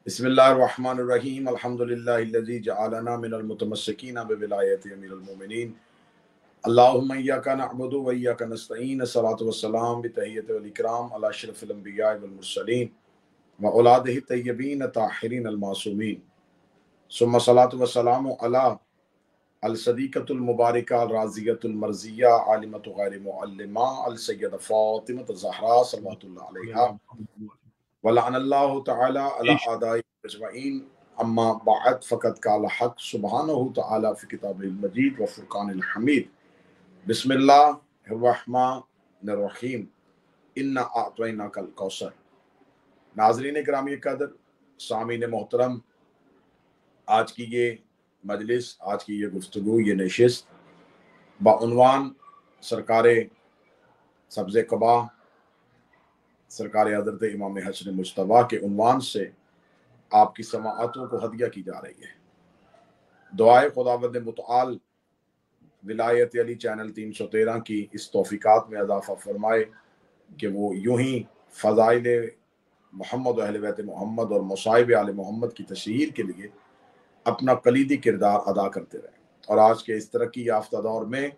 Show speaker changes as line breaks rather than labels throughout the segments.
بسم اللہ الرحمن الرحیم الحمدللہ الذی جعلنا من المتمسکین بولایت امیر المومنین اللہم ایاک نعبد و ایاک نستعین الصلاۃ والسلام بتحیۃ والاکرام علی اشرف الانبیاء والمرسلین و اولادہ الطیبین الطاہرین المعصومین ثم الصلاۃ والسلام علی الصدیقۃ المبارکہ الراضیۃ المرضیہ عالمۃ غیر معلمہ السیدہ فاطمہ الزہراء صلوات اللہ علیہا ولعن اللہ تعالی علی اعداء اجمعین اما بعد فقد قال حق سبحانہ تعالی فی کتاب المجید و فرقان الحمید بسم اللہ الرحمن الرحیم انا اعطیناک الکوثر۔ ناظرین گرامی قدر، سامعین محترم، آج کی یہ مجلس، آج کی یہ گفتگو، یہ نشست بعنوان سرکار سبز قبا سرکار حضرت امام حسن مجتبیٰ کے عنوان سے آپ کی سماعتوں کو ہدیہ کی جا رہی ہے۔ دعائے خداوند متعال ولایت علی چینل 313 کی اس توفیقات میں اضافہ فرمائے کہ وہ یوں ہی فضائل محمد و اہل بیت محمد اور مصائب آل محمد کی تشہیر کے لیے اپنا کلیدی کردار ادا کرتے رہیں اور آج کے اس ترقی یافتہ دور میں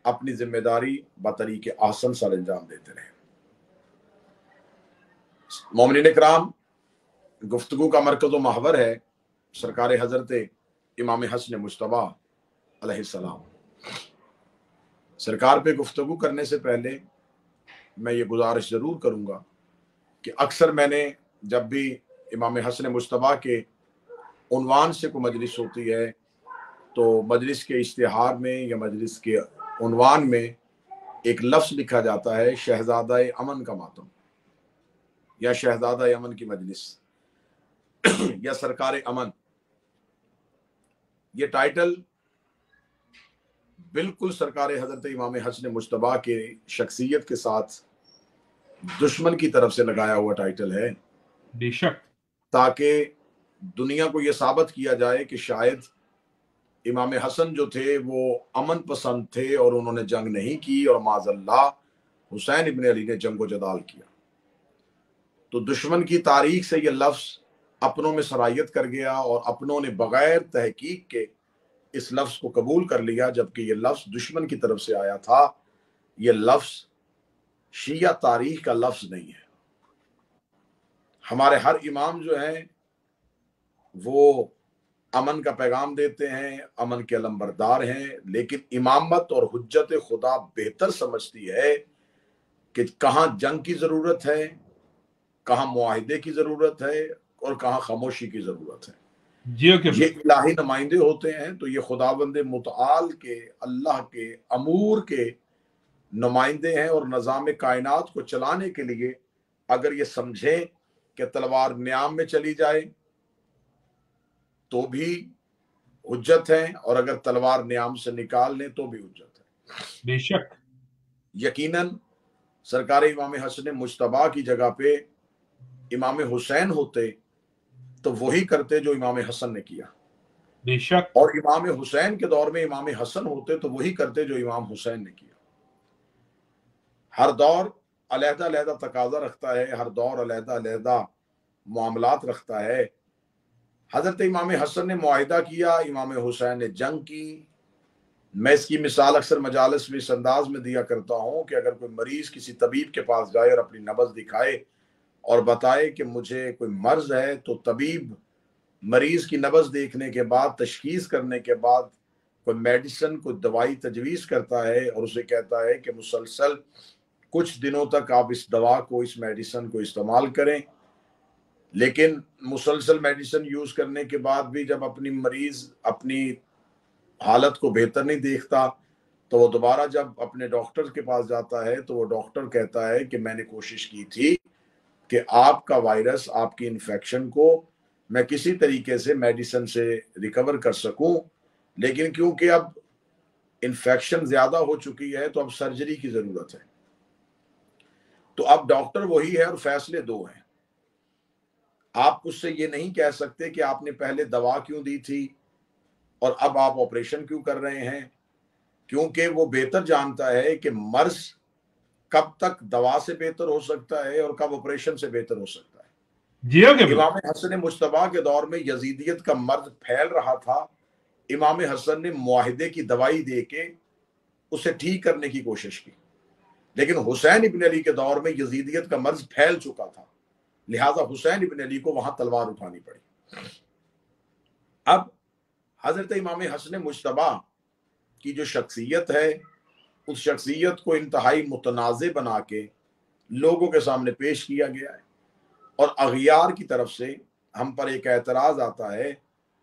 اپنی ذمہ داری بطریق احسن سر انجام دیتے رہیں۔ مومنین اکرام، گفتگو کا مرکز و محور ہے سرکار حضرت امام حسن مجتبیٰ علیہ السلام۔ سرکار پہ گفتگو کرنے سے پہلے میں یہ گزارش ضرور کروں گا کہ اکثر میں نے جب بھی امام حسن مجتبیٰ کے عنوان سے کوئی مجلس ہوتی ہے تو مجلس کے اشتہار میں یا مجلس کے عنوان میں ایک لفظ لکھا جاتا ہے شہزادہ امن کا ماتم یا شہزادہ امن کی مجلس یا سرکار امن۔ یہ ٹائٹل بالکل سرکار حضرت امام حسن مجتبیٰ کے شخصیت کے ساتھ دشمن کی طرف سے لگایا ہوا ٹائٹل ہے،
بے شک،
تاکہ دنیا کو یہ ثابت کیا جائے کہ شاید امام حسن جو تھے وہ امن پسند تھے اور انہوں نے جنگ نہیں کی، اور معاذ اللہ حسین ابن علی نے جنگ و جدال کیا۔ تو دشمن کی تاریخ سے یہ لفظ اپنوں میں سرایت کر گیا اور اپنوں نے بغیر تحقیق کے اس لفظ کو قبول کر لیا، جبکہ یہ لفظ دشمن کی طرف سے آیا تھا۔ یہ لفظ شیعہ تاریخ کا لفظ نہیں ہے۔ ہمارے ہر امام جو ہیں وہ امن کا پیغام دیتے ہیں، امن کے علمبردار ہیں، لیکن امامت اور حجت خدا بہتر سمجھتی ہے کہ کہاں جنگ کی ضرورت ہے، کہاں معاہدے کی ضرورت ہے اور کہاں خاموشی کی ضرورت ہے۔ یہ الہی نمائندے ہوتے ہیں، تو یہ خداوند متعال کے، اللہ کے امور کے نمائندے ہیں، اور نظام کائنات کو چلانے کے لیے اگر یہ سمجھیں کہ تلوار نیام میں چلی جائے تو بھی حجت ہے، اور اگر تلوار نیام سے نکال لیں تو بھی حجت ہے۔
بے شک،
یقیناً سرکار امام حسن مجتبیٰ کی جگہ پہ امام حسین ہوتے تو وہی کرتے جو امام حسن نے کیا،
بے شک،
اور امام حسین کے دور میں امام حسن ہوتے تو وہی کرتے جو امام حسین نے کیا۔ ہر دور علیحدہ علیحدہ تقاضا رکھتا ہے، ہر دور علیحدہ علیحدہ معاملات رکھتا ہے۔ حضرت امام حسن نے معاہدہ کیا، امام حسین نے جنگ کی۔ میں اس کی مثال اکثر مجالس میں اس انداز میں دیا کرتا ہوں کہ اگر کوئی مریض کسی طبیب کے پاس جائے اور اپنی نبض دکھائے اور بتائے کہ مجھے کوئی مرض ہے، تو طبیب مریض کی نبض دیکھنے کے بعد، تشخیص کرنے کے بعد کوئی میڈیسن، کوئی دوائی تجویز کرتا ہے اور اسے کہتا ہے کہ مسلسل کچھ دنوں تک آپ اس دوا کو، اس میڈیسن کو استعمال کریں۔ لیکن مسلسل میڈیسن یوز کرنے کے بعد بھی جب اپنی مریض اپنی حالت کو بہتر نہیں دیکھتا تو وہ دوبارہ جب اپنے ڈاکٹر کے پاس جاتا ہے تو وہ ڈاکٹر کہتا ہے کہ میں نے کوشش کی تھی کہ آپ کا وائرس، آپ کی انفیکشن کو میں کسی طریقے سے میڈیسن سے ریکور کر سکوں، لیکن کیونکہ اب انفیکشن زیادہ ہو چکی ہے تو اب سرجری کی ضرورت ہے۔ تو اب ڈاکٹر وہی ہے اور فیصلے دو ہیں۔ آپ اس سے یہ نہیں کہہ سکتے کہ آپ نے پہلے دوا کیوں دی تھی اور اب آپ آپریشن کیوں کر رہے ہیں، کیونکہ وہ بہتر جانتا ہے کہ مرض کب تک دوا سے بہتر ہو سکتا ہے اور کب آپریشن سے بہتر ہو سکتا ہے۔
جی ہو قبلہ.
امام حسن مجتبیٰ کے دور میں یزیدیت کا مرض پھیل رہا تھا. امام حسن نے معاہدے کی دوائی دے کے اسے ٹھیک کرنے کی کوشش کی، لیکن حسین ابن علی کے دور میں یزیدیت کا مرض پھیل چکا تھا، لہٰذا حسین ابن علی کو وہاں تلوار اٹھانی پڑی. اب حضرت امام حسن مجتبیٰ کی جو شخصیت ہے، اس شخصیت کو انتہائی متنازع بنا کے لوگوں کے سامنے پیش کیا گیا ہے، اور اغیار کی طرف سے ہم پر ایک اعتراض آتا ہے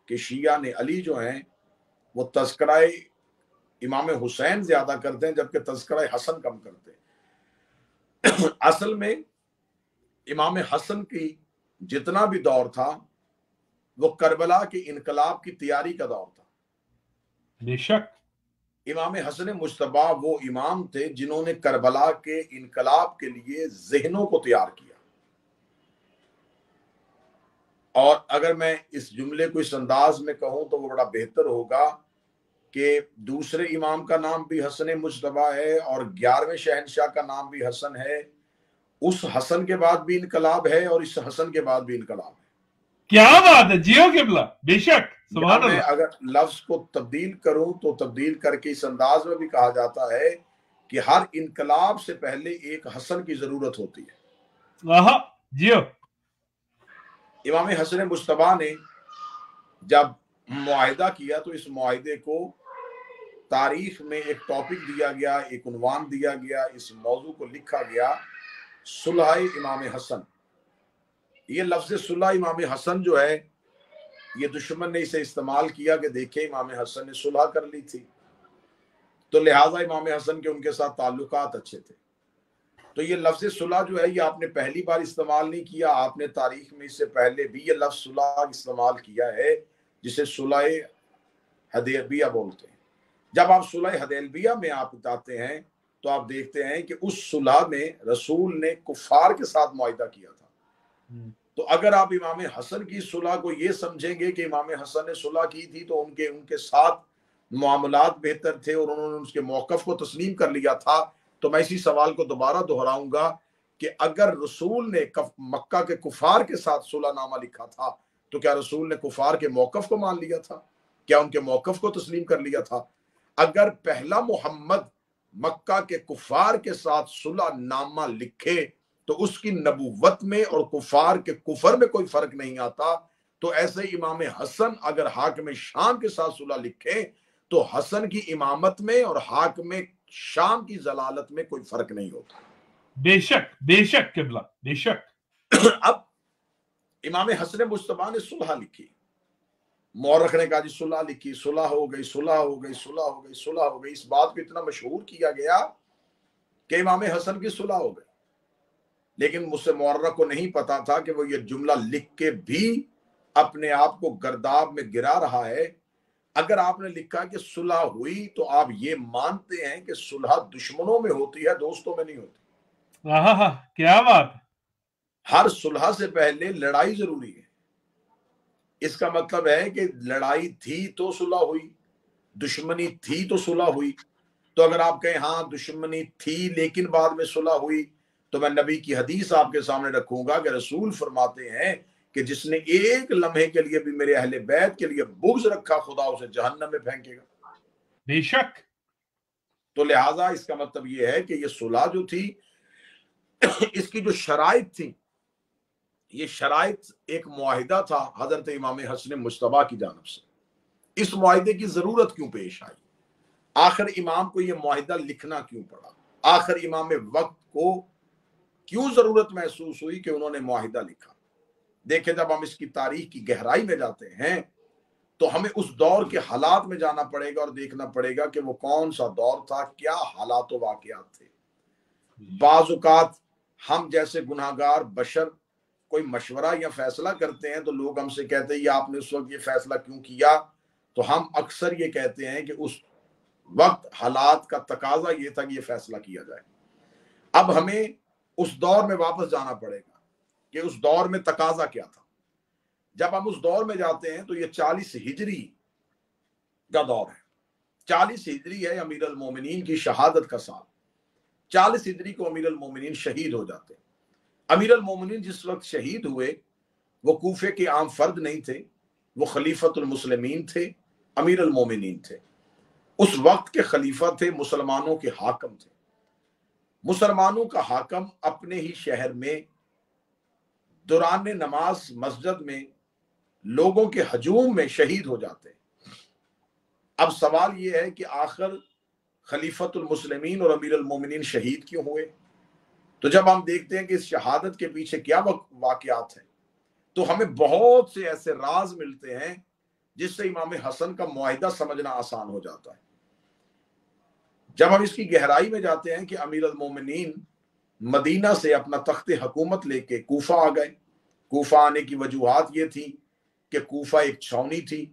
کہ شیعہ نے علی جو ہیں وہ تذکرہ امام حسین زیادہ کرتے ہیں جبکہ تذکرہ حسن کم کرتے ہیں. اصل میں امام حسن کی جتنا بھی دور تھا وہ کربلا کے انقلاب کی تیاری کا دور تھا.
بے شک.
امام حسن مجتبیٰ وہ امام تھے جنہوں نے کربلا کے انقلاب کے لیے ذہنوں کو تیار کیا. اور اگر میں اس جملے کو اس انداز میں کہوں تو وہ بڑا بہتر ہوگا کہ دوسرے امام کا نام بھی حسن مجتبیٰ ہے اور 11ویں شہنشاہ کا نام بھی حسن ہے. اس حسن کے بعد بھی انقلاب ہے اور اس حسن کے بعد بھی انقلاب ہے.
کیا بات ہے. جی ہو قبلہ. بے شک. سبحان
میں
اللہ.
اگر لفظ کو تبدیل کروں تو تبدیل کر کے اس انداز میں بھی کہا جاتا ہے کہ ہر انقلاب سے پہلے ایک حسن کی ضرورت ہوتی ہے.
آہا. جی ہو.
امام حسن مجتبیٰ نے جب معاہدہ کیا تو اس معاہدے کو تاریخ میں ایک ٹاپک دیا گیا، ایک عنوان دیا گیا، اس موضوع کو لکھا گیا صلح امام حسن. یہ لفظ صلح امام حسن جو ہے یہ دشمن نے اسے استعمال کیا کہ دیکھیں امام حسن نے صلح کر لی تھی، تو لہٰذا امام حسن کے ان کے ساتھ تعلقات اچھے تھے. تو یہ لفظ صلح جو ہے یہ آپ نے پہلی بار استعمال نہیں کیا، آپ نے تاریخ میں اس سے پہلے بھی یہ لفظ صلح استعمال کیا ہے جسے صلح حدیبیہ بولتے ہیں. جب آپ صلح حدیبیہ میں آپ بتاتے ہیں تو آپ دیکھتے ہیں کہ اس صلح میں رسول نے کفار کے ساتھ معاہدہ کیا تھا. تو اگر آپ امام حسن کی صلح کو یہ سمجھیں گے کہ امام حسن نے صلح کی تھی تو ان کے ساتھ معاملات بہتر تھے اور انہوں نے اس کے موقف کو تسلیم کر لیا تھا، تو میں اسی سوال کو دوبارہ دہراؤں گا کہ اگر رسول نے مکہ کے کفار کے ساتھ صلح نامہ لکھا تھا تو کیا رسول نے کفار کے موقف کو مان لیا تھا؟ کیا ان کے موقف کو تسلیم کر لیا تھا؟ اگر پہلا محمد مکہ کے کفار کے ساتھ صلح نامہ لکھے تو اس کی نبوت میں اور کفار کے کفر میں کوئی فرق نہیں آتا. تو ایسے امام حسن اگر حاکم شام کے ساتھ صلح لکھے تو حسن کی امامت میں اور حاکم شام کی ضلالت میں کوئی فرق نہیں ہوتا.
بے شک. بے شک قبلہ. بے شک.
اب امام حسن مجتبیٰ نے صلح لکھی، مورخ نے کہا جی صلح لکھی، صلح ہو گئی، صلح ہو گئی، صلح ہو گئی، صلح ہو گئی. اس بات کو اتنا مشہور کیا گیا کہ امام حسن کی صلح ہو گئی، لیکن مجھ سے مورخ کو نہیں پتا تھا کہ وہ یہ جملہ لکھ کے بھی اپنے آپ کو گرداب میں گرا رہا ہے. اگر آپ نے لکھا کہ صلح ہوئی تو آپ یہ مانتے ہیں کہ صلح دشمنوں میں ہوتی ہے، دوستوں میں نہیں ہوتی.
آہا. کیا بات.
ہر صلح سے پہلے لڑائی ضروری ہے. اس کا مطلب ہے کہ لڑائی تھی تو صلح ہوئی، دشمنی تھی تو صلح ہوئی. تو اگر آپ کہیں ہاں دشمنی تھی لیکن بعد میں صلح ہوئی تو میں نبی کی حدیث آپ کے سامنے رکھوں گا کہ رسول فرماتے ہیں کہ جس نے ایک لمحے کے لیے بھی میرے اہل بیت کے لیے بغض رکھا خدا اسے جہنم میں پھینکے گا.
بے شک.
تو لہٰذا اس کا مطلب یہ ہے کہ یہ صلح جو تھی اس کی جو شرائط تھی، یہ شرائط ایک معاہدہ تھا حضرت امام حسن مجتبیٰ کی جانب سے. اس معاہدے کی ضرورت کیوں پیش آئی؟ آخر امام کو یہ معاہدہ لکھنا کیوں پڑا؟ آخر امام وقت کو کیوں ضرورت محسوس ہوئی کہ انہوں نے معاہدہ لکھا؟ دیکھیں جب ہم اس کی تاریخ کی گہرائی میں جاتے ہیں تو ہمیں اس دور کے حالات میں جانا پڑے گا اور دیکھنا پڑے گا کہ وہ کون سا دور تھا، کیا حالات و واقعات تھے. بعض اوقات ہم جیسے گناہگار بشر کوئی مشورہ یا فیصلہ کرتے ہیں تو لوگ ہم سے کہتے ہیں یہ آپ نے اس وقت یہ فیصلہ کیوں کیا؟ تو ہم اکثر یہ کہتے ہیں کہ اس وقت حالات کا تقاضا یہ تھا کہ یہ فیصلہ کیا جائے. اب ہمیں اس دور میں واپس جانا پڑے گا کہ اس دور میں تقاضا کیا تھا. جب ہم اس دور میں جاتے ہیں تو یہ 40 ہجری کا دور ہے. 40 ہجری ہے امیر المومنین کی شہادت کا سال. 40 ہجری کو امیر المومنین شہید ہو جاتے ہیں. امیر المومنین جس وقت شہید ہوئے وہ کوفے کے عام فرد نہیں تھے، وہ خلیفۃ المسلمین تھے، امیر المومنین تھے۔ اس وقت کے خلیفہ تھے، مسلمانوں کے حاکم تھے۔ مسلمانوں کا حاکم اپنے ہی شہر میں دوران نماز مسجد میں لوگوں کے ہجوم میں شہید ہو جاتے ہیں۔ اب سوال یہ ہے کہ آخر خلیفۃ المسلمین اور امیر المومنین شہید کیوں ہوئے؟ تو جب ہم دیکھتے ہیں کہ اس شہادت کے پیچھے کیا واقعات ہیں تو ہمیں بہت سے ایسے راز ملتے ہیں جس سے امام حسن کا معاہدہ سمجھنا آسان ہو جاتا ہے۔ جب ہم اس کی گہرائی میں جاتے ہیں کہ امیر المومنین مدینہ سے اپنا تخت حکومت لے کے کوفہ آ گئے۔ کوفہ آنے کی وجوہات یہ تھی کہ کوفہ ایک چھاؤنی تھی،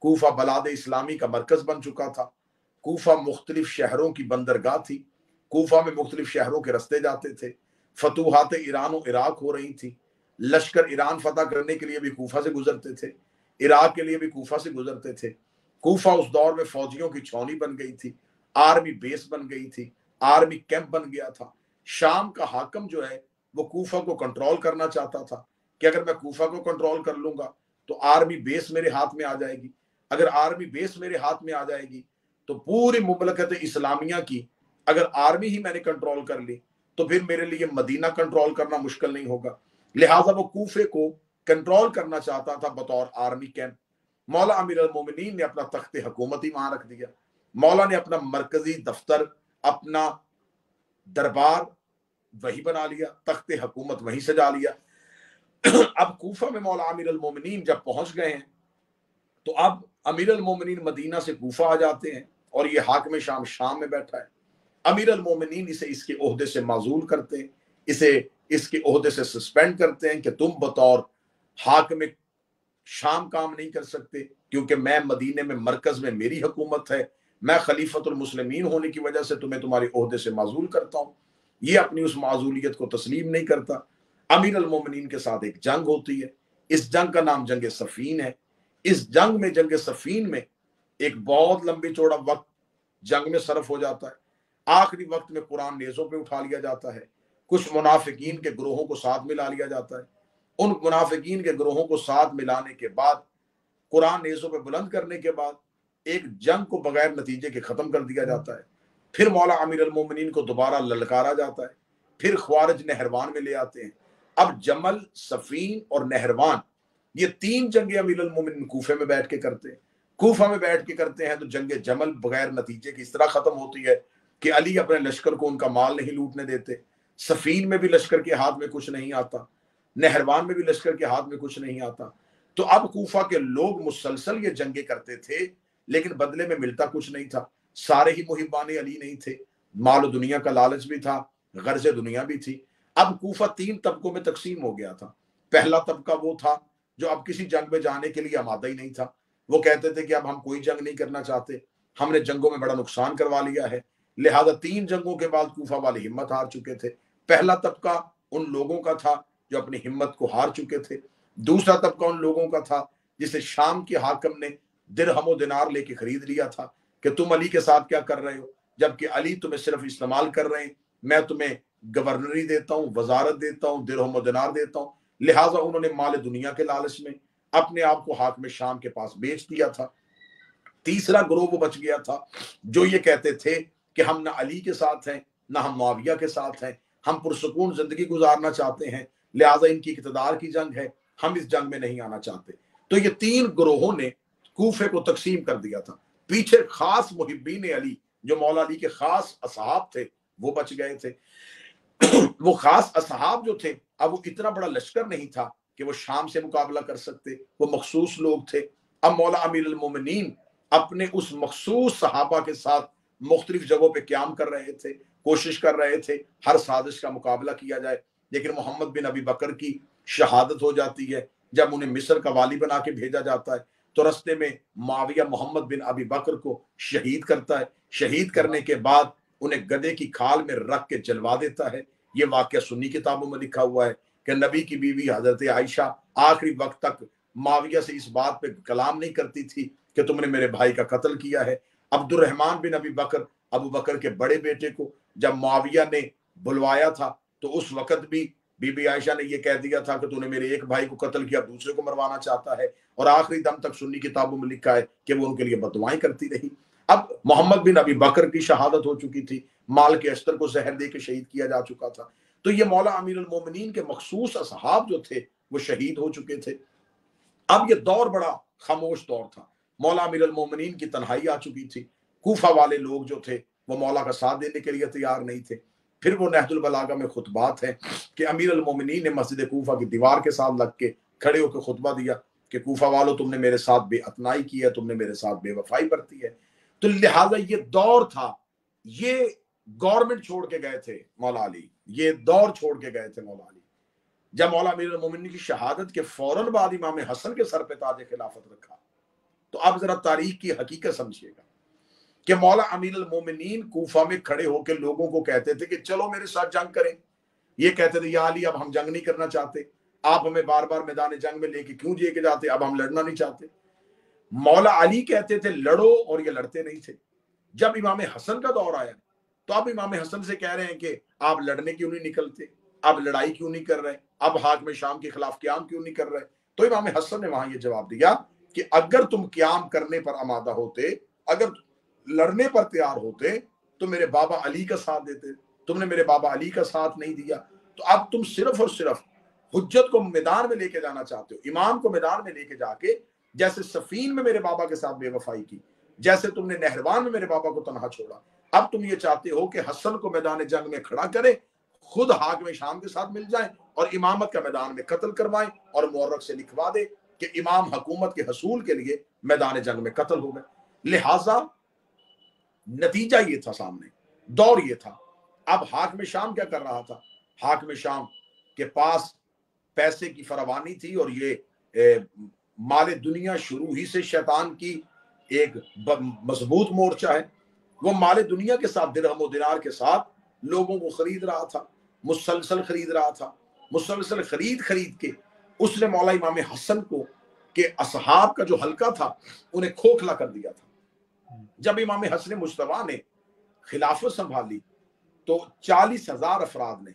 کوفہ بلاد اسلامی کا مرکز بن چکا تھا، کوفہ مختلف شہروں کی بندرگاہ تھی، کوفہ میں مختلف شہروں کے رستے جاتے تھے، فتوحات ایران و عراق ہو رہی تھی، لشکر ایران فتح کرنے کے لیے بھی کوفہ سے گزرتے تھے، عراق کے لیے بھی کوفہ سے گزرتے تھے۔ کوفہ اس دور میں فوجیوں کی چھاؤنی بن گئی تھی، آرمی بیس بن گئی تھی، آرمی کیمپ بن گیا تھا۔ شام کا حاکم جو ہے وہ کوفہ کو کنٹرول کرنا چاہتا تھا کہ اگر میں کوفہ کو کنٹرول کر لوں گا تو آرمی بیس میرے ہاتھ میں آ جائے گی، اگر آرمی بیس میرے ہاتھ میں آ جائے گی تو پوری مملکت اسلامیہ کی اگر آرمی ہی میں نے کنٹرول کر لی تو پھر میرے لیے مدینہ کنٹرول کرنا مشکل نہیں ہوگا۔ لہٰذا وہ کوفے کو کنٹرول کرنا چاہتا تھا بطور آرمی کیمپ۔ مولا امیر المومنین نے اپنا تخت حکومت ہی وہاں رکھ دیا، مولا نے اپنا مرکزی دفتر، اپنا دربار وہی بنا لیا، تخت حکومت وہیں سجا لیا۔ اب کوفہ میں مولا امیر المومنین جب پہنچ گئے ہیں تو اب امیر المومنین مدینہ سے کوفہ آ جاتے ہیں اور یہ حاکم شام میں بیٹھا ہے۔ امیر المومنین اسے اس کے عہدے سے معزول کرتے ہیں، اسے اس کے عہدے سے سسپینڈ کرتے ہیں کہ تم بطور حاکم شام کام نہیں کر سکتے کیونکہ میں مدینے میں مرکز میں میری حکومت ہے، میں خلیفۃ المسلمین ہونے کی وجہ سے تمہیں تمہارے عہدے سے معزول کرتا ہوں۔ یہ اپنی اس معزولیت کو تسلیم نہیں کرتا۔ امیر المومنین کے ساتھ ایک جنگ ہوتی ہے، اس جنگ کا نام جنگ صفین ہے۔ اس جنگ میں، جنگ صفین میں ایک بہت لمبی چوڑا وقت جنگ میں صرف ہو جاتا ہے۔ آخری وقت میں قرآن نیزوں پہ اٹھا لیا جاتا ہے، کچھ منافقین کے گروہوں کو ساتھ ملا لیا جاتا ہے۔ ان منافقین کے گروہوں کو ساتھ ملانے کے بعد، قرآن نیزوں پہ بلند کرنے کے بعد ایک جنگ کو بغیر نتیجے کے ختم کر دیا جاتا ہے۔ پھر مولا امیر المومنین کو دوبارہ للکارا جاتا ہے، پھر خوارج نہروان میں لے آتے ہیں۔ اب جمل، صفین اور نہروان، یہ تین جنگیں امیر المومنین کوفے میں بیٹھ کے کرتے ہیں۔ کوفہ میں بیٹھ کے کرتے ہیں تو جنگ جمل بغیر نتیجے کی اس طرح ختم ہوتی ہے کہ علی اپنے لشکر کو ان کا مال نہیں لوٹنے دیتے، صفین میں بھی لشکر کے ہاتھ میں کچھ نہیں آتا، نہروان میں بھی لشکر کے ہاتھ میں کچھ نہیں آتا۔ تو اب کوفہ کے لوگ مسلسل یہ جنگیں کرتے تھے لیکن بدلے میں ملتا کچھ نہیں تھا۔ سارے ہی محبان علی نہیں تھے، مال و دنیا کا لالچ بھی تھا، غرض دنیا بھی تھی۔ اب کوفہ تین طبقوں میں تقسیم ہو گیا تھا۔ پہلا طبقہ وہ تھا جو اب کسی جنگ میں جانے کے لیے آمادہ ہی نہیں تھا، وہ کہتے تھے کہ اب ہم کوئی جنگ نہیں کرنا چاہتے، ہم نے جنگوں میں بڑا نقصان کروا لیا ہے، لہذا تین جنگوں کے بعد کوفہ والے ہمت ہار چکے تھے۔ پہلا طبقہ ان لوگوں کا تھا جو اپنی ہمت کو ہار چکے تھے۔ دوسرا طبقہ ان لوگوں کا تھا جسے شام کے حاکم نے درہم و دینار لے کے خرید لیا تھا کہ تم علی کے ساتھ کیا کر رہے ہو، جبکہ علی تمہیں صرف استعمال کر رہے ہیں، میں تمہیں گورنری دیتا ہوں، وزارت دیتا ہوں، درہم و دینار دیتا ہوں۔ لہٰذا انہوں نے مال دنیا کے لالچ میں اپنے آپ کو حاکم شام کے پاس بیچ دیا تھا۔ تیسرا گروہ وہ بچ گیا تھا جو یہ کہتے تھے کہ ہم نہ علی کے ساتھ ہیں نہ ہم معاویہ کے ساتھ ہیں، ہم پرسکون زندگی گزارنا چاہتے ہیں، لہٰذا ان کی اقتدار کی جنگ ہے، ہم اس جنگ میں نہیں آنا چاہتے۔ تو یہ تین گروہوں نے کوفے کو تقسیم کر دیا تھا۔ پیچھے خاص محبین علی جو مولا علی کے خاص اصحاب تھے وہ بچ گئے تھے۔ وہ خاص اصحاب جو تھے اب وہ اتنا بڑا لشکر نہیں تھا کہ وہ شام سے مقابلہ کر سکتے، وہ مخصوص لوگ تھے۔ اب مولا امیر المومنین اپنے اس مخصوص صحابہ کے ساتھ مختلف جگہوں پہ قیام کر رہے تھے، کوشش کر رہے تھے ہر سازش کا مقابلہ کیا جائے، لیکن محمد بن ابی بکر کی شہادت ہو جاتی ہے۔ جب انہیں مصر کا والی بنا کے بھیجا جاتا ہے تو رستے میں معاویہ محمد بن ابی بکر کو شہید کرتا ہے، شہید کرنے کے بعد انہیں گدے کی کھال میں رکھ کے جلوا دیتا ہے۔ یہ واقعہ سنی کتابوں میں لکھا ہوا ہے کہ نبی کی بیوی حضرت عائشہ آخری وقت تک معاویہ سے اس بات پہ کلام نہیں کرتی تھی کہ تم نے میرے بھائی کا قتل کیا ہے۔ عبد الرحمن بن ابی بکر، ابو بکر کے بڑے بیٹے کو جب معاویہ نے بلوایا تھا تو اس وقت بھی بی بی عائشہ نے یہ کہہ دیا تھا کہ تو نے میرے ایک بھائی کو قتل کیا، دوسرے کو مروانا چاہتا ہے، اور آخری دم تک سنی کتابوں میں لکھا ہے کہ وہ ان کے لیے بددعائیں کرتی رہی۔ اب محمد بن ابی بکر کی شہادت ہو چکی تھی، مال کے اشتر کو زہر دے کے شہید کیا جا چکا تھا، تو یہ مولا امیر المومنین کے مخصوص اصحاب جو تھے وہ شہید ہو چکے تھے۔ اب یہ دور بڑا خاموش دور تھا، مولا امیر المومنین کی تنہائی آ چکی تھی، کوفہ والے لوگ جو تھے وہ مولا کا ساتھ دینے کے لیے تیار نہیں تھے۔ پھر وہ نہج البلاغہ میں خطبات ہیں کہ امیر المومنین نے مسجد کوفہ کی دیوار کے ساتھ لگ کے کھڑے ہو کے خطبہ دیا کہ کوفہ والو تم نے میرے ساتھ بے اتنائی کی ہے، تم نے میرے ساتھ بے وفائی برتی ہے۔ تو لہٰذا یہ دور تھا، یہ گورنمنٹ چھوڑ کے گئے تھے مولا علی، یہ دور چھوڑ کے گئے تھے مولا علی۔ جب مولا امیر المومنین کی شہادت کے فوراً بعد امام حسن کے سر پہ تاج خلافت رکھا، تو اب ذرا تاریخ کی حقیقت سمجھیے گا کہ مولا امیر المومنین کوفہ میں کھڑے ہو کے لوگوں کو کہتے تھے کہ چلو میرے ساتھ جنگ کریں۔ یہ کہتے تھے یا علی اب ہم جنگ نہیں کرنا چاہتے، آپ ہمیں بار بار میدان جنگ میں لے کے کیوں جے کے جاتے، اب ہم لڑنا نہیں چاہتے۔ مولا علی کہتے تھے لڑو، اور یہ لڑتے نہیں تھے۔ جب امام حسن کا دور آیا تو اب امام حسن سے کہہ رہے ہیں کہ آپ لڑنے کیوں نہیں نکلتے، اب لڑائی کیوں نہیں کر رہے، اب حاکم شام کے خلاف قیام کیوں نہیں کر رہے۔ تو امام حسن نے وہاں یہ جواب دیا کہ اگر تم قیام کرنے پر آمادہ ہوتے، اگر لڑنے پر تیار ہوتے تو میرے بابا علی کا ساتھ دیتے، تم نے میرے بابا علی کا ساتھ نہیں دیا، تو اب تم صرف اور صرف حجت کو میدان میں لے کے جانا چاہتے ہو، امام کو میدان میں لے کے جا کے جیسے صفین میں میرے بابا کے ساتھ بے وفائی کی، جیسے تم نے نہروان میں میرے بابا کو تنہا چھوڑا، اب تم یہ چاہتے ہو کہ حسن کو میدان جنگ میں کھڑا کرے، خود حاکم شام کے ساتھ مل جائیں اور امامت کا میدان میں قتل کروائیں، اور مورخ سے لکھوا دے کہ امام حکومت کے حصول کے لیے میدان جنگ میں قتل ہو گئے۔ لہٰذا نتیجہ یہ تھا، سامنے دور یہ تھا۔ اب حاکم شام کیا کر رہا تھا؟ حاکم شام کے پاس پیسے کی فراوانی تھی، اور یہ مال دنیا شروع ہی سے شیطان کی ایک مضبوط مورچہ ہے، وہ مال دنیا کے ساتھ درہم و دینار کے ساتھ لوگوں کو خرید رہا تھا، مسلسل خرید رہا تھا، مسلسل خرید کے اس نے مولا امام حسن کو کہ اصحاب کا جو حلقہ تھا انہیں کھوکھلا کر دیا تھا۔ جب امام حسن مجتبیٰ نے خلافت سنبھالی تو 40,000 افراد نے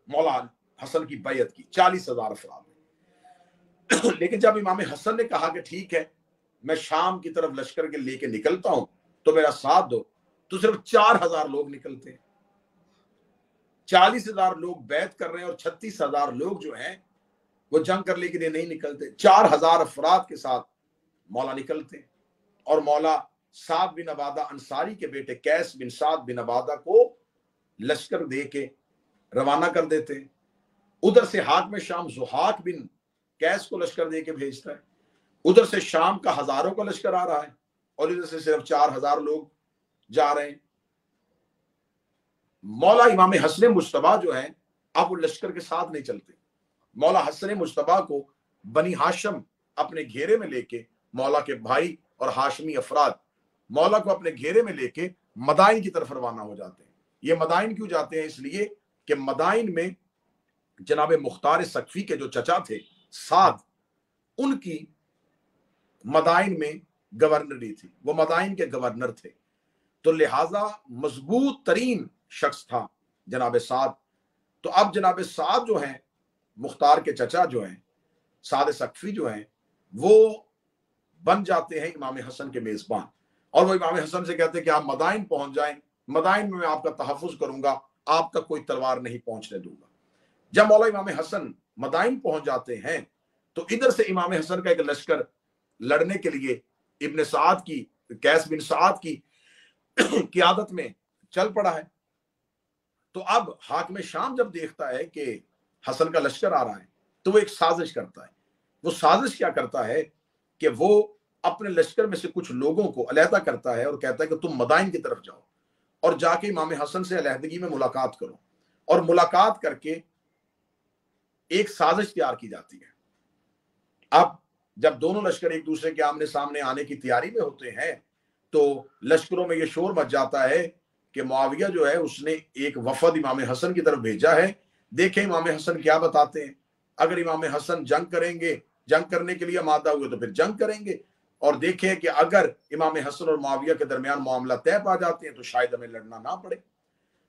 مولا حسن کی بیعت کی، 40,000 افراد نے۔ لیکن جب امام حسن نے کہا کہ ٹھیک ہے میں شام کی طرف لشکر کے لے کے نکلتا ہوں تو میرا ساتھ دو، تو صرف 4,000 لوگ نکلتے ہیں۔ 40,000 لوگ بیعت کر رہے ہیں اور 36,000 لوگ جو ہیں وہ جنگ کرنے کے لیے نہیں نکلتے۔ 4,000 افراد کے ساتھ مولا نکلتے ہیں، اور مولا سعد بن عبادہ انصاری کے بیٹے قیس بن سعد بن عبادہ کو لشکر دے کے روانہ کر دیتے ہیں۔ ادھر سے حاکم شام ضحاک بن قیس کو لشکر دے کے بھیجتا ہے، ادھر سے شام کا ہزاروں کا لشکر آ رہا ہے، اور ادھر سے صرف 4,000 لوگ جا رہے ہیں۔ مولا امام حسن مجتبیٰ جو ہیں اب وہ لشکر کے ساتھ نہیں چلتے۔ مولا حسن مجتبیٰ کو بنی ہاشم اپنے گھیرے میں لے کے، مولا کے بھائی اور ہاشمی افراد مولا کو اپنے گھیرے میں لے کے مدائن کی طرف روانہ ہو جاتے ہیں۔ یہ مدائن کیوں جاتے ہیں؟ اس لیے کہ مدائن میں جناب مختار ثقفی کے جو چچا تھے سعد، ان کی مدائن میں گورنری تھی، وہ مدائن کے گورنر تھے، تو لہٰذا مضبوط ترین شخص تھا جناب سعد۔ تو اب جناب سعد جو ہیں، مختار کے چچا جو ہیں، سعد ثقفی جو ہیں، وہ بن جاتے ہیں امام حسن کے میزبان، اور وہ امام حسن سے کہتے ہیں کہ آپ مدائن پہنچ جائیں، مدائن میں آپ کا تحفظ کروں گا، آپ تک کوئی تلوار نہیں پہنچنے دوں گا۔ جب مولا امام حسن مدائن پہنچ جاتے ہیں تو ادھر سے امام حسن کا ایک لشکر لڑنے کے لیے ابن سعد کی، قیس بن سعد کی قیادت میں چل پڑا ہے۔ تو اب حاکم شام جب دیکھتا ہے کہ حسن کا لشکر آ رہا ہے تو وہ ایک سازش کرتا ہے۔ وہ سازش کیا کرتا ہے کہ وہ اپنے لشکر میں سے کچھ لوگوں کو علیحدہ کرتا ہے اور کہتا ہے کہ تم مدائن کی طرف جاؤ اور جا کے امام حسن سے علیحدگی میں ملاقات کرو، اور ملاقات کر کے ایک سازش تیار کی جاتی ہے۔ اب جب دونوں لشکر ایک دوسرے کے آمنے سامنے آنے کی تیاری میں ہوتے ہیں تو لشکروں میں یہ شور مچ جاتا ہے کہ معاویہ جو ہے اس نے ایک وفد امام حسن کی طرف بھیجا ہے، دیکھیں امام حسن کیا بتاتے ہیں۔ اگر امام حسن جنگ کریں گے، جنگ کرنے کے لیے آمادہ ہوئے تو پھر جنگ کریں گے، اور دیکھیں کہ اگر امام حسن اور معاویہ کے درمیان معاملہ طے پا جاتے ہیں تو شاید ہمیں لڑنا نہ پڑے۔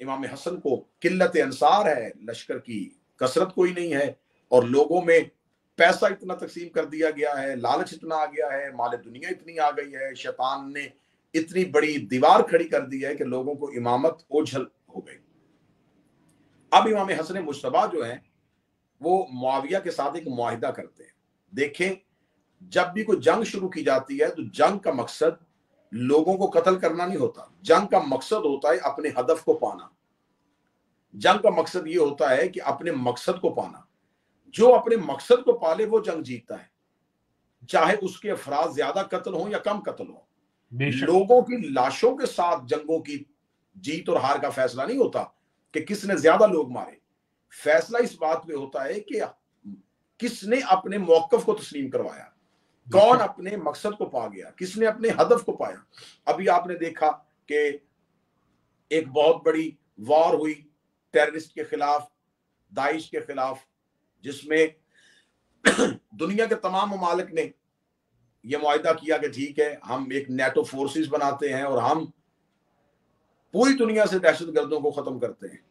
امام حسن کو قلت انصار ہے، لشکر کی کثرت کوئی نہیں ہے، اور لوگوں میں پیسہ اتنا تقسیم کر دیا گیا ہے، لالچ اتنا آ گیا ہے، مال دنیا اتنی آ گئی ہے، شیطان نے اتنی بڑی دیوار کھڑی کر دی ہے کہ لوگوں کو امامت اوجھل ہو گئی۔ اب امام حسن مجتبیٰ جو ہیں وہ معاویہ کے ساتھ ایک معاہدہ کرتے ہیں۔ دیکھیں، جب بھی کوئی جنگ شروع کی جاتی ہے تو جنگ کا مقصد لوگوں کو قتل کرنا نہیں ہوتا، جنگ کا مقصد ہوتا ہے اپنے ہدف کو پانا۔ جنگ کا مقصد یہ ہوتا ہے کہ اپنے مقصد کو پانا، جو اپنے مقصد کو پالے وہ جنگ جیتتا ہے، چاہے اس کے افراد زیادہ قتل ہوں یا کم قتل ہوں۔
بے شک
لوگوں کی لاشوں کے ساتھ جنگوں کی جیت اور ہار کا فیصلہ نہیں ہوتا کہ کس نے زیادہ لوگ مارے، فیصلہ اس بات پہ ہوتا ہے کہ کس نے اپنے موقف کو تسلیم کروایا، کون اپنے مقصد کو پا گیا، کس نے اپنے ہدف کو پایا۔ ابھی آپ نے دیکھا کہ ایک بہت بڑی وار ہوئی ٹیررسٹ کے خلاف، داعش کے خلاف، جس میں دنیا کے تمام ممالک نے یہ معاہدہ کیا کہ ٹھیک ہے ہم ایک نیٹو فورسز بناتے ہیں اور ہم پوری دنیا سے دہشت گردوں کو ختم کرتے ہیں۔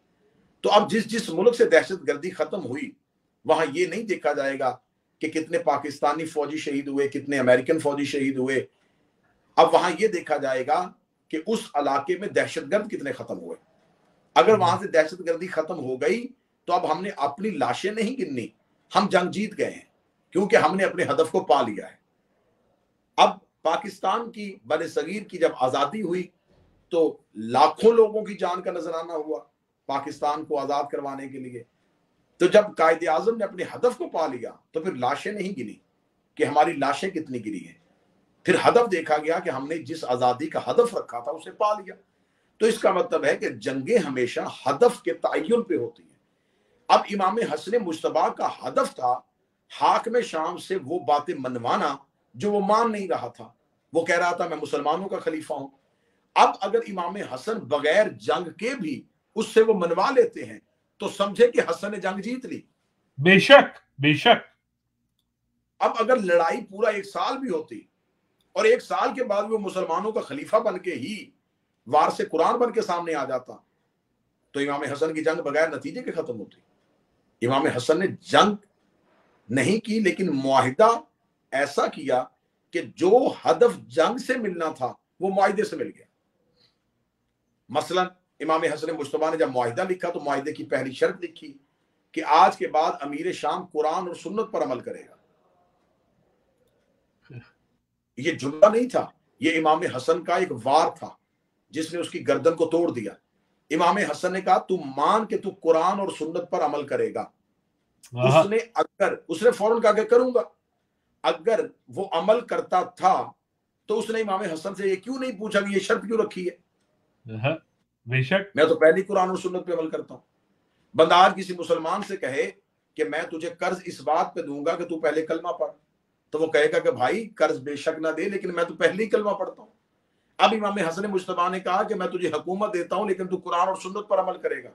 تو اب جس ملک سے دہشت گردی ختم ہوئی وہاں یہ نہیں دیکھا جائے گا کہ کتنے پاکستانی فوجی شہید ہوئے، کتنے امریکن فوجی شہید ہوئے، اب وہاں یہ دیکھا جائے گا کہ اس علاقے میں دہشت گرد کتنے ختم ہوئے۔ اگر وہاں سے دہشت گردی ختم ہو گئی تو اب ہم نے اپنی لاشیں نہیں گننی، ہم جنگ جیت گئے ہیں کیونکہ ہم نے اپنے ہدف کو پا لیا ہے۔ اب پاکستان کی بر صغیر کی جب آزادی ہوئی تو لاکھوں لوگوں کی جان کا نذرانہ ہوا پاکستان کو آزاد کروانے کے لیے۔ تو جب قائد اعظم نے اپنے ہدف کو پا لیا تو پھر لاشیں نہیں گنی کہ ہماری لاشیں کتنی گری ہیں، پھر ہدف دیکھا گیا کہ ہم نے جس آزادی کا ہدف رکھا تھا اسے پا لیا۔ تو اس کا مطلب ہے کہ جنگیں ہمیشہ ہدف کے تعین پہ ہوتی ہیں۔ اب امام حسن مجتبیٰ کا ہدف تھا حاکم شام سے وہ باتیں منوانا جو وہ مان نہیں رہا تھا، وہ کہہ رہا تھا میں مسلمانوں کا خلیفہ ہوں۔ اب اگر امام حسن بغیر جنگ کے بھی اس سے وہ منوا لیتے ہیں تو سمجھے کہ حسن نے جنگ جیت لی۔
بے شک بے شک۔
اب اگر لڑائی پورا 1 سال بھی ہوتی اور 1 سال کے بعد وہ مسلمانوں کا خلیفہ بن کے ہی وار سے قرآن بن کے سامنے آ جاتا تو امام حسن کی جنگ بغیر نتیجے کے ختم ہوتی۔ امام حسن نے جنگ نہیں کی لیکن معاہدہ ایسا کیا کہ جو ہدف جنگ سے ملنا تھا وہ معاہدے سے مل گیا۔ مثلا امام حسن مجتبیٰ نے جب معاہدہ لکھا تو معاہدے کی پہلی شرط لکھی کہ آج کے بعد امیر شام قرآن اور سنت پر عمل کرے گا۔ یہ جملہ نہیں تھا، یہ امام حسن کا ایک وار تھا جس نے اس کی گردن کو توڑ دیا۔ امام حسن نے کہا تو مان کہ تو قرآن اور سنت پر عمل کرے گا۔ اس نے فوراً کہا کہ کروں گا۔ اگر وہ عمل کرتا تھا تو اس نے امام حسن سے یہ کیوں نہیں پوچھا کہ یہ شرط کیوں رکھی ہے؟
بے شک،
میں تو پہلی قرآن اور سنت پہ عمل کرتا ہوں۔ بندہ آج کسی مسلمان سے کہے کہ میں تجھے قرض اس بات پہ دوں گا کہ تو پہلے کلمہ پڑھ، تو وہ کہے گا کہ بھائی قرض بے شک نہ دے لیکن میں تو پہلے ہی کلمہ پڑھتا ہوں۔ اب امام حسن مجتبیٰ نے کہا کہ میں تجھے حکومت دیتا ہوں لیکن تو قرآن اور سنت پر عمل کرے گا۔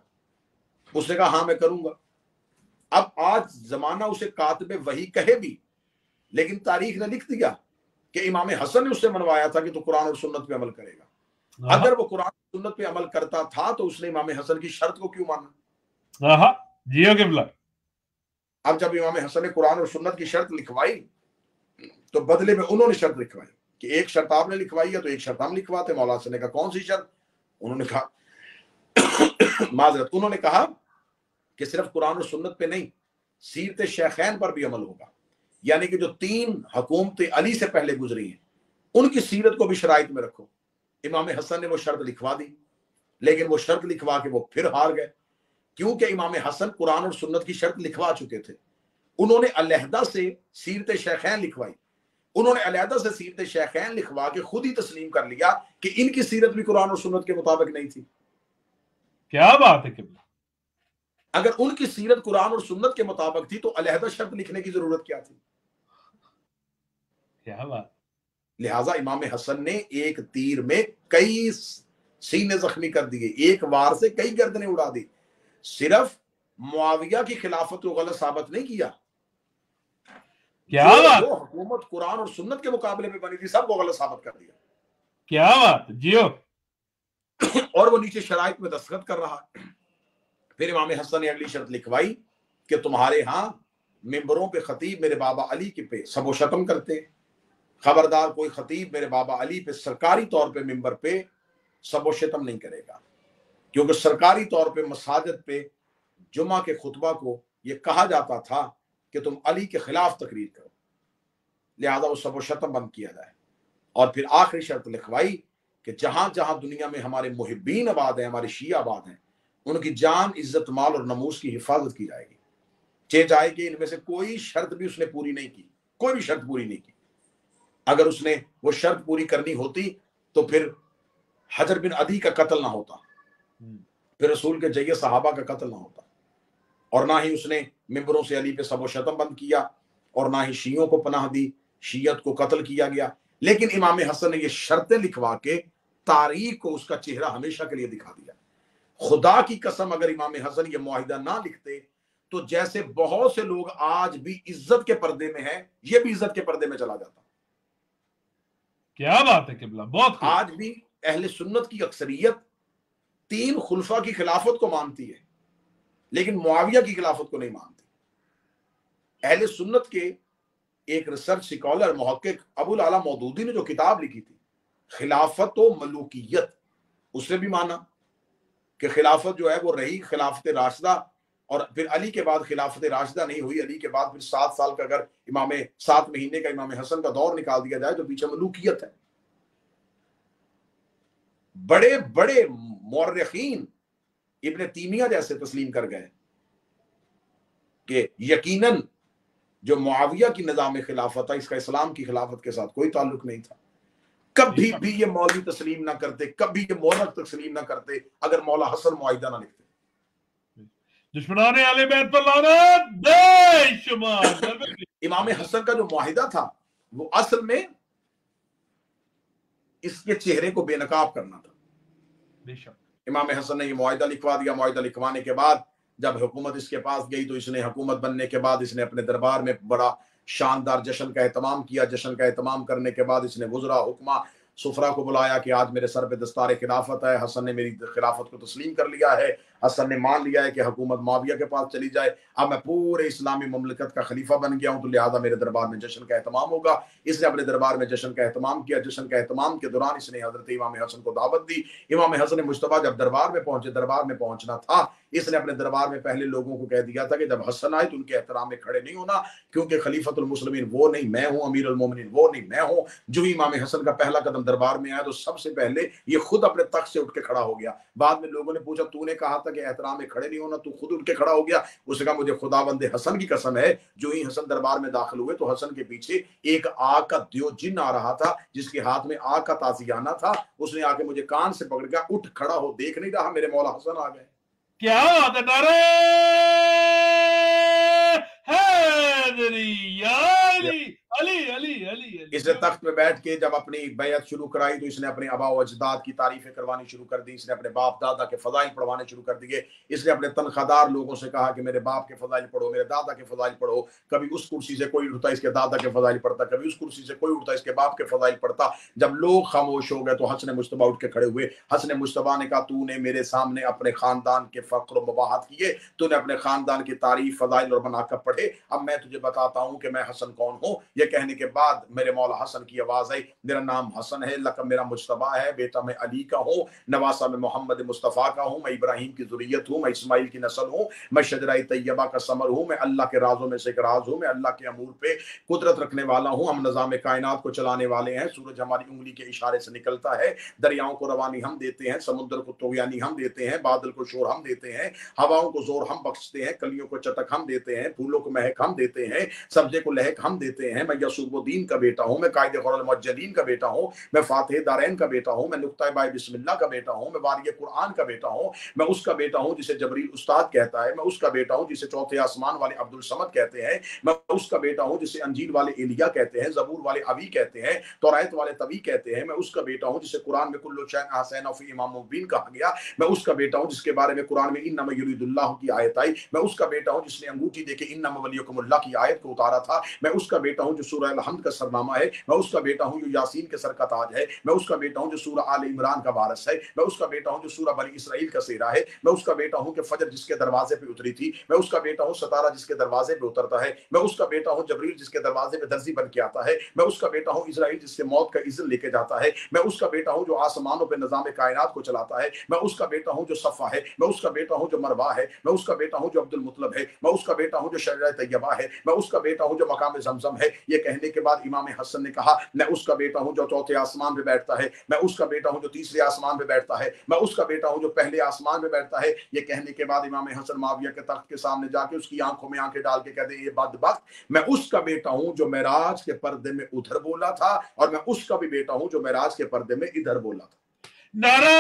اس نے کہا ہاں میں کروں گا۔ اب آج زمانہ اسے کاتب وحی کہے بھی لیکن تاریخ نے لکھ دیا کہ امام حسن نے اس سے منوایا تھا کہ تو قرآن اور سنت پہ عمل کرے گا۔ اگر وہ قرآن اور سنت پہ عمل کرتا تھا تو اس نے امام حسن کی شرط کو کیوں مانا؟
جیو قبلہ۔
اب جب امام حسن نے قرآن اور سنت کی شرط لکھوائی تو بدلے میں انہوں نے شرط لکھوائی کہ ایک شرط آپ نے لکھوائی ہے تو ایک شرط ہم لکھواتے۔ مولا حسن نے کہا کون سی شرط؟ انہوں نے کہا معذرت، انہوں نے کہا کہ صرف قرآن اور سنت پہ نہیں، سیرت شیخین پر بھی عمل ہوگا، یعنی کہ جو 3 حکومتیں علی سے پہلے گزری ہیں ان کی سیرت کو بھی شرائط میں رکھو۔ امام حسن نے وہ شرط لکھوا دی لیکن وہ شرط لکھوا کے وہ پھر ہار گئے کیونکہ امام حسن قرآن اور سنت کی شرط لکھوا چکے تھے۔ انہوں نے علیحدہ سے سیرت شیخین لکھوائی، انہوں نے علیحدہ سے سیرت شیخین لکھوا کے خود ہی تسلیم کر لیا کہ ان کی سیرت بھی قرآن اور سنت کے مطابق نہیں تھی۔
کیا بات ہے قبلہ!
اگر ان کی سیرت قرآن اور سنت کے مطابق تھی تو علیحدہ شرط لکھنے کی ضرورت کیا تھی؟
کیا بات!
لہٰذا امام حسن نے ایک تیر میں کئی سینے زخمی کر دیے، ایک وار سے کئی گردنیں اڑا دی۔ صرف معاویہ کی خلافت کو غلط ثابت نہیں کیا، جو حکومت قرآن اور سنت کے مقابلے میں بنی تھی سب کو غلط ثابت کر دیا۔
کیا بات جیو!
اور وہ نیچے شرائط میں دستخط کر رہا. پھر امام حسن نے اگلی شرط لکھوائی کہ تمہارے ہاں ممبروں پہ خطیب میرے بابا علی کے پہ سب و شتم کرتے ہیں، خبردار کوئی خطیب میرے بابا علی پہ سرکاری طور پہ ممبر پہ سب و شتم نہیں کرے گا، کیونکہ سرکاری طور پہ مساجد پہ جمعہ کے خطبہ کو یہ کہا جاتا تھا کہ تم علی کے خلاف تقریر کرو، لہذا وہ سب و شتم بند کیا جائے. اور پھر آخری شرط لکھوائی کہ جہاں جہاں دنیا میں ہمارے محبین آباد ہیں، ہمارے شیعہ آباد ہیں، ان کی جان، عزت، مال اور نموز کی حفاظت کی جائے گی، چاہے کہ ان میں سے کوئی شرط بھی اس نے پوری نہیں کی، کوئی بھی شرط پوری نہیں کی. اگر اس نے وہ شرط پوری کرنی ہوتی تو پھر حجر بن عدی کا قتل نہ ہوتا، پھر رسول کے جیے صحابہ کا قتل نہ ہوتا، اور نہ ہی اس نے ممبروں سے علی پہ سب و شتم بند کیا، اور نہ ہی شیعوں کو پناہ دی، شیعت کو قتل کیا گیا. لیکن امام حسن نے یہ شرطیں لکھوا کے تاریخ کو اس کا چہرہ ہمیشہ کے لیے دکھا دیا. خدا کی قسم اگر امام حسن یہ معاہدہ نہ لکھتے تو جیسے بہت سے لوگ آج بھی عزت کے پردے میں ہیں، یہ بھی عزت کے پردے میں چلا جاتا.
کیا بات ہے قبلہ، بہت خوب.
آج بھی اہل سنت کی اکثریت 3 خلفاء کی خلافت کو مانتی ہے لیکن معاویہ کی خلافت کو نہیں مانتی. اہل سنت کے ایک ریسرچ سکالر محقق ابو العلا مودودی نے جو کتاب لکھی تھی خلافت و ملوکیت، اس نے بھی مانا کہ خلافت جو ہے وہ رہی خلافت راشدہ، اور پھر علی کے بعد خلافت راشدہ نہیں ہوئی، علی کے بعد پھر 7 سال کا اگر 7 مہینے کا امام حسن کا دور نکال دیا جائے تو پیچھے ملوکیت ہے. بڑے بڑے مورخین ابن تیمیہ جیسے تسلیم کر گئے کہ یقیناً جو معاویہ کی نظام خلافت ہے اس کا اسلام کی خلافت کے ساتھ کوئی تعلق نہیں تھا. کبھی بھی یہ مولوی تسلیم نہ کرتے، کبھی یہ مورخ تسلیم نہ کرتے اگر مولا حسن معاہدہ نہ لکھتے.
دشمنان اہل بیت پر لعنت بے شمار.
امام حسن کا جو معاہدہ تھا وہ اصل میں اس کے چہرے کو بے نقاب کرنا تھا.
بے شک.
امام حسن نے یہ معاہدہ لکھوا دیا. معاہدہ لکھوانے کے بعد جب حکومت اس کے پاس گئی تو اس نے حکومت بننے کے بعد اس نے اپنے دربار میں بڑا شاندار جشن کا اہتمام کیا. جشن کا اہتمام کرنے کے بعد اس نے وزراء، حکماء، سفرا کو بلایا کہ آج میرے سر پہ دستار خلافت ہے، حسن نے میری خلافت کو تسلیم کر لیا ہے، حسن نے مان لیا ہے کہ حکومت معاویہ کے پاس چلی جائے، اب میں پورے اسلامی مملکت کا خلیفہ بن گیا ہوں تو لہٰذا میرے دربار میں جشن کا اہتمام ہوگا. اس نے اپنے دربار میں جشن کا اہتمام کیا. جشن کا اہتمام کے دوران اس نے حضرت امام حسن کو دعوت دی. امام حسن مجتبیٰ جب دربار میں پہنچے، دربار میں پہنچنا تھا، اس نے اپنے دربار میں پہلے لوگوں کو کہہ دیا تھا کہ جب حسن آئے تو ان کے احترام میں کھڑے نہیں ہونا، کیونکہ خلیفۃ المسلمین وہ نہیں میں ہوں، امیر المومنین وہ نہیں میں ہوں. جو ہی امام حسن کا پہلا قدم دربار میں آیا تو سب سے پہلے یہ خود اپنے تخت سے اٹھ کے کھڑا ہو گیا. بعد میں لوگوں نے پوچھا تو نے کہا تھا کہ احترام میں کھڑے نہیں ہونا، تو خود اٹھ کے کھڑا ہو گیا. اس نے کہا مجھے خداوند حسن کی قسم ہے، جو ہی حسن دربار میں داخل ہوئے تو حسن کے پیچھے ایک آگ کا دیو جن آ رہا تھا جس کے ہاتھ میں آگ کا تازیانہ تھا. اس نے آ کے مجھے کان سے پکڑ گیا، اٹھ کھڑا ہو، دیکھ نہیں رہا میرے مولا حسن آ گئے.
کیا بات ہے، نعرہ حیدری یا علی علی علی علی.
اس نے تخت میں بیٹھ کے جب اپنی بیعت شروع کرائی تو اس نے اپنے آبا و اجداد کی تعریفیں کروانی شروع کر دی. اس نے اپنے باپ دادا کے فضائل پڑھوانے شروع کر دیے. اس نے اپنے تنخواہ دار لوگوں سے کہا کہ میرے باپ کے فضائل پڑھو، میرے دادا کے فضائل پڑھو. کبھی اس کرسی سے کوئی اٹھتا اس کے دادا کے فضائل پڑھتا، کبھی اس کرسی سے کوئی اٹھتا اس کے باپ کے فضائل پڑھتا. جب لوگ خاموش ہو گئے تو حسن مجتبیٰ اٹھ کے کھڑے ہوئے. حسن مجتبیٰ نے کہا تو نے میرے سامنے اپنے خاندان کے فقر و مباحت کیے، تو نے اپنے خاندان کی تعریف، فضائل اور مناقب پڑھے. اب میں تجھے بتاتا ہوں کہ میں حسن کون ہوں. یہ کہنے کے بعد میرے مولا حسن کی آواز آئی، میرا نام حسن ہے، لقب میرا مجتبیٰ ہے، بیٹا میں علی کا ہوں، نواسہ میں محمد مصطفیٰ کا ہوں، میں ابراہیم کی ذریت ہوں، میں اسماعیل کی نسل ہوں، میں شجرہ طیبہ کا ثمر ہوں، میں اللہ کے رازوں میں سے ایک راز ہوں، میں اللہ کے امور پہ قدرت رکھنے والا ہوں. ہم نظام کائنات کو چلانے والے ہیں. سورج ہماری انگلی کے اشارے سے نکلتا ہے، دریاؤں کو روانی ہم دیتے ہیں، سمندر کو طغیانی ہم دیتے ہیں، بادل کو شور ہم دیتے ہیں، ہواؤں کو زور ہم بخشتے ہیں، کلیوں کو چٹک ہم دیتے ہیں، پھولوں کو مہک ہم دیتے ہیں، سبزے کو لہک ہم دیتے ہیں. میں یعصوب الدین کا بیٹا ہوں، میں قائد غر المجدین کا بیٹا ہوں، میں فاتح دارین کا بیٹا ہوں، میں نقطہ بائے بسم اللہ کا بیٹا ہوں، میں واری قرآن کا بیٹا ہوں، میں اس کا بیٹا ہوں جسے جبریل استاد کہتا ہے، میں اس کا بیٹا ہوں جسے چوتھے آسمان والے عبد الصمد کہتے ہیں، میں اس کا بیٹا ہوں جسے انجیل والے ایلیا کہتے ہیں، زبور والے ابی کہتے ہیں، توراۃ والے طبی کہتے ہیں، میں اس کا بیٹا ہوں جسے قرآن میں کل شیء احسنہ فی امام مبین کہا گیا، میں اس کا بیٹا ہوں جس کے بارے میں قرآن میں انما یرید اللہ کی آیت آئی، میں اس کا بیٹا ہوں جس نے انگوٹھی دے کے انما ولیکم اللہ کی آیت کو اتارا تھا، میں اس کا بیٹا ہوں جو سورہ الحمد کا سرنامہ ہے، میں اس کا بیٹا ہوں جو یاسین کے سر کا تاج ہے، میں اس کا بیٹا ہوں جو سورہ آل عمران کا وارث ہے، میں اس کا بیٹا ہوں جو سورہ بنی اسرائیل کا سیرا ہے، میں اس کا بیٹا ہوں کہ فجر جس کے دروازے پہ اتری تھی، میں اس کا بیٹا ہوں ستارہ جس کے دروازے پہ اترتا ہے، میں اس کا بیٹا ہوں جبریل جس کے دروازے پہ درزی بن کے آتا ہے، میں اس کا بیٹا ہوں اسرائیل جس سے موت کا اذن لے کے جاتا ہے، میں اس کا بیٹا ہوں جو آسمانوں پہ نظام کائنات کو چلاتا ہے، میں اس کا بیٹا ہوں جو صفا ہے، میں اس کا بیٹا ہوں جو مروہ ہے، میں اس کا بیٹا ہوں جو عبد المطلب ہے، میں اس کا بیٹا ہوں جو شجرہ طیبہ ہے، میں اس کا بیٹا ہوں جو مقام زمزم ہے۔ یہ کہنے کے بعد امام حسن نے کہا میں اس کا بیٹا ہوں جو چوتھے آسمان پہ بیٹھتا ہے، میں اس کا بیٹا ہوں جو تیسرے آسمان پہ بیٹھتا ہے، میں اس کا بیٹا ہوں جو پہلے آسمان پہ بیٹھتا ہے۔ یہ کہنے کے بعد امام حسن معاویہ کے تخت کے سامنے جا کے اس کی آنکھوں میں آنکھیں ڈال کے کہتے یہ بدبخت، میں اس کا بیٹا ہوں جو معراج کے پردے میں ادھر بولا تھا، اور میں اس کا بھی بیٹا ہوں جو معراج کے پردے میں ادھر بولا تھا۔
نعرہ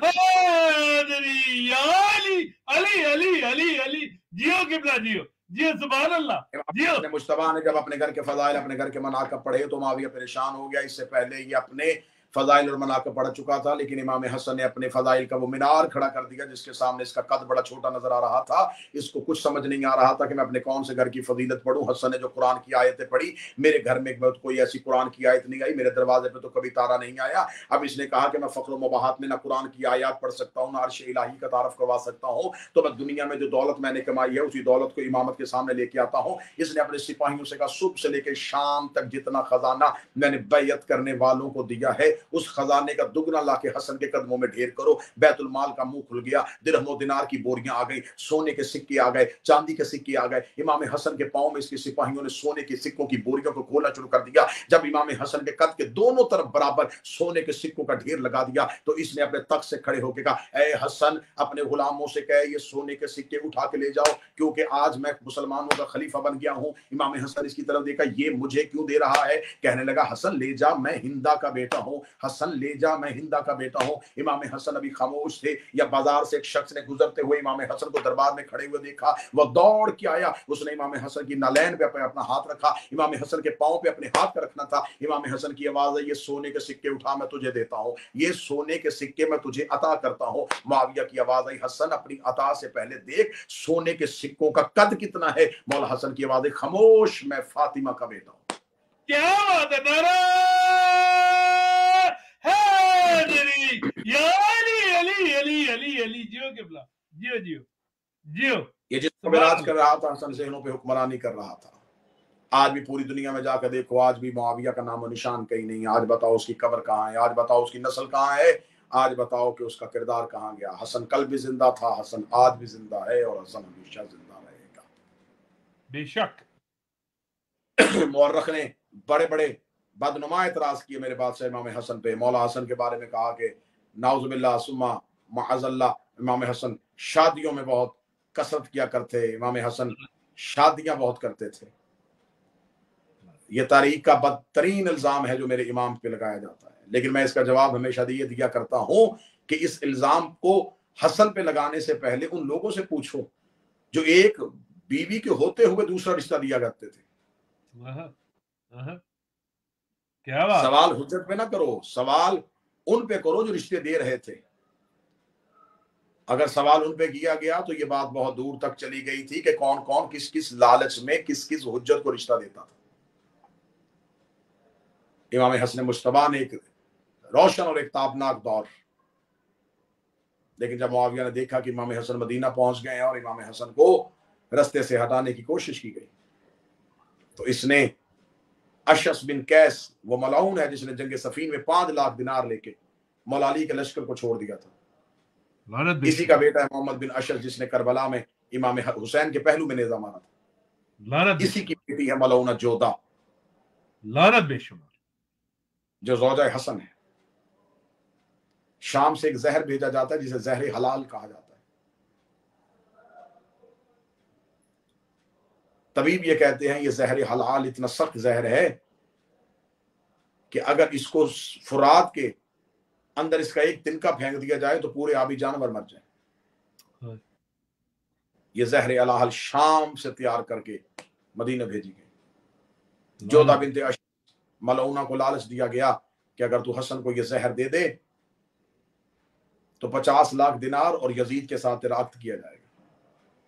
حیدری یا علی علی علی علی علی، جیو قبلہ، جیو جیو، سبحان اللہ، جیو۔
مجتبیٰ نے جب اپنے گھر کے فضائل، اپنے گھر کے مناقب پڑھے تو معاویہ پریشان ہو گیا۔ اس سے پہلے یہ اپنے فضائل اور مناقب پڑھ چکا تھا، لیکن امام حسن نے اپنے فضائل کا وہ مینار کھڑا کر دیا جس کے سامنے اس کا قد بڑا چھوٹا نظر آ رہا تھا۔ اس کو کچھ سمجھ نہیں آ رہا تھا کہ میں اپنے کون سے گھر کی فضیلت پڑھوں۔ حسن نے جو قرآن کی آیتیں پڑھی، میرے گھر میں کوئی ایسی قرآن کی آیت نہیں آئی، میرے دروازے پہ تو کبھی تارا نہیں آیا۔ اب اس نے کہا کہ میں فقر و مباحات میں نہ قرآن کی آیات پڑھ سکتا ہوں، نہ عرش الہی کا تعارف کروا سکتا ہوں، تو میں دنیا میں جو دولت میں نے کمائی ہے اسی دولت کو امامت کے سامنے لے کے آتا ہوں۔ اس نے اپنے سپاہیوں سے کہا صبح سے لے کے شام تک جتنا خزانہ میں نے بیعت کرنے والوں کو دیا ہے اس خزانے کا دگنا لا کے حسن کے قدموں میں ڈھیر کرو۔ بیت المال کا منہ کھل گیا، درہم و دینار کی بوریاں آ گئی، سونے کے سکے آ گئے، چاندی کے سکے آ گئے۔ امام حسن کے پاؤں میں اس کے سپاہیوں نے سونے کے سکوں کی بوریوں کو کھولنا شروع کر دیا۔ جب امام حسن کے قد کے دونوں طرف برابر سونے کے سکوں کا ڈھیر لگا دیا تو اس نے اپنے تخت سے کھڑے ہو کے کہا اے حسن اپنے غلاموں سے کہے یہ سونے کے سکے اٹھا کے لے جاؤ، کیونکہ آج میں مسلمانوں کا خلیفہ بن گیا ہوں۔ امام حسن اس کی طرف دیکھا، یہ مجھے کیوں دے رہا ہے؟ کہنے لگا حسن لے جا، میں ہندا کا بیٹا ہوں، حسن لے جا، میں ہندا کا بیٹا ہوں۔ امام حسن ابھی خاموش تھے، یا بازار سے ایک شخص نے گزرتے ہوئے امام حسن کو دربار میں کھڑے ہوئے دیکھا، وہ دوڑ کے آیا، اس نے امام حسن کی نالین پہ اپنا ہاتھ رکھا، امام حسن کے پاؤں پہ اپنے ہاتھ کا رکھنا تھا۔ امام حسن کی آواز ہے یہ سونے کے سکے اٹھا، میں تجھے دیتا ہوں، یہ سونے کے سکے میں تجھے عطا کرتا ہوں۔ معاویہ کی آواز آئی حسن اپنی عطا سے پہلے دیکھ سونے کے سکوں کا قد کتنا ہے۔ مولا حسن کی آواز ہے خاموش، میں فاطمہ کا بیٹا ہوں۔
کیا بات ہے، نعرہ حیدری یا علی علی علی علی علی، جیو قبلہ، جیو جیو جیو۔
یہ جس کو راج کر رہا تھا حسن ذہنوں پہ حکمرانی کر رہا تھا۔ آج بھی پوری دنیا میں جا کے دیکھو، آج بھی معاویہ کا نام و نشان کہیں نہیں۔ آج بتاؤ اس کی قبر کہاں ہے، آج بتاؤ اس کی نسل کہاں ہے، آج بتاؤ کہ اس کا کردار کہاں گیا۔ حسن کل بھی زندہ تھا، حسن آج بھی زندہ ہے، اور حسن ہمیشہ زندہ رہے گا۔
بے شک
مورخ نے بڑے بڑے بدنما اعتراض کیے میرے بادشاہ امام حسن پہ۔ مولا حسن کے بارے میں کہا کہ نعوذ باللہ ثم معاذ اللہ، امام حسن شادیوں میں بہت کثرت کیا کرتے، امام حسن شادیاں بہت کرتے تھے۔ یہ تاریخ کا بدترین الزام ہے جو میرے امام پہ لگایا جاتا ہے، لیکن میں اس کا جواب ہمیشہ یہ دیا کرتا ہوں کہ اس الزام کو حسن پہ لگانے سے پہلے ان لوگوں سے پوچھو جو ایک بیوی کے ہوتے ہوئے دوسرا رشتہ دیا کرتے تھے۔
کیا بات،
سوال حجت پہ نہ کرو، سوال ان پہ کرو جو رشتے دے رہے تھے۔ اگر سوال ان پہ کیا گیا تو یہ بات بہت دور تک چلی گئی تھی کہ کون کون کس کس لالچ میں کس کس حجت کو رشتہ دیتا تھا۔ امام حسن مجتبیٰ نے ایک روشن اور ایک تابناک دور، لیکن جب معاویہ نے دیکھا کہ امام حسن مدینہ پہنچ گئے اور امام حسن کو رستے سے ہٹانے کی کوشش کی گئی تو اس نے اشعث بن قیس، وہ ملعون ہے جس نے جنگ صفین میں 5 لاکھ دینار لے کے مولا علی کے لشکر کو چھوڑ دیا تھا، اسی کا بیٹا ہے محمد بن اشعث جس نے کربلا میں امام حسین کے پہلو میں نیزہ مارا تھا، اسی کی بیٹی ہے ملعونہ جودہ
لعنت بے شمار، جو
زوجہ حسن ہے۔ شام سے ایک زہر بھیجا جاتا ہے جسے زہر حلال کہا جاتا ہے۔ طبیب یہ کہتے ہیں یہ زہر حلال اتنا سخت زہر ہے کہ اگر اس کو فرات کے اندر اس کا ایک تنکا پھینک دیا جائے تو پورے آبی جانور مر جائیں۔ یہ زہر الہل شام سے تیار کر کے مدینہ بھیجی گئی۔ جودہ بنت اشعث ملعونہ کو لالچ دیا گیا کہ اگر تو حسن کو یہ زہر دے دے تو 50 لاکھ دینار اور یزید کے ساتھ رابط کیا جائے گا۔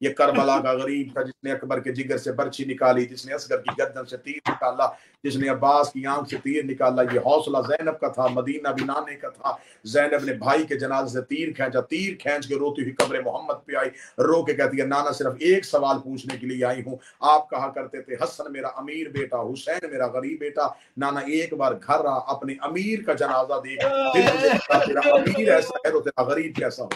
یہ کربلا کا غریب تھا جس نے اکبر کے جگر سے برچی نکالی، جس نے اصغر کی گردن سے تیر نکالا، جس نے عباس کی آنکھ سے تیر نکالا۔ یہ حوصلہ زینب کا تھا، مدینہ بنانے کا تھا۔ زینب نے بھائی کے جنازے سے تیر کھینچا، تیر کھینچ کے روتی ہوئی قبر محمد پہ آئی، رو کے کہتی ہے نانا صرف ایک سوال پوچھنے کے لیے آئی ہوں۔ آپ کہا کرتے تھے حسن میرا امیر بیٹا، حسین میرا غریب بیٹا، نانا ایک بار گھر آ، اپنے امیر کا جنازہ دیکھ، پھر تجھے بتا تیرا امیر ایسا ہے تو تیرا غریب کیسا ہو۔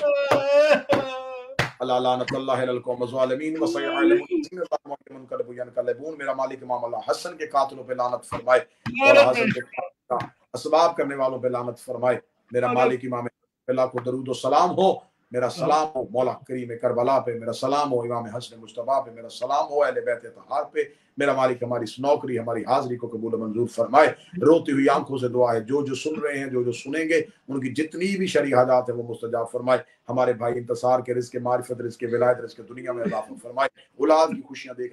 اللہ لعنت اللہ علی القوم الظالمین وسيعلم الذين ظلموا منقلب ينقلبون۔ میرا مالک امام اللہ حسن کے قاتلوں پہ لعنت فرمائے اور حسن کے قاتل کا اسباب کرنے والوں پہ لعنت فرمائے۔ میرا مالک امام اللہ کو درود و سلام ہو، میرا سلام ہو مولا کریم کربلا پہ، میرا سلام ہو امام حسن مجتبیٰ پہ، میرا سلام ہو اہل بیت طہار پہ۔ میرا مالک ہماری اس نوکری، ہماری حاضری کو قبول و منظور فرمائے۔ روتی ہوئی آنکھوں سے دعا ہے، جو سن رہے ہیں، جو سنیں گے، ان کی جتنی بھی شرعی حاجات ہیں وہ مستجاب فرمائے۔ ہمارے بھائی انتصار کے رزق معرفت، رزق ولایت، رزق دنیا میں اضافہ فرمائے۔ اولاد کی خوشیاں دیکھنا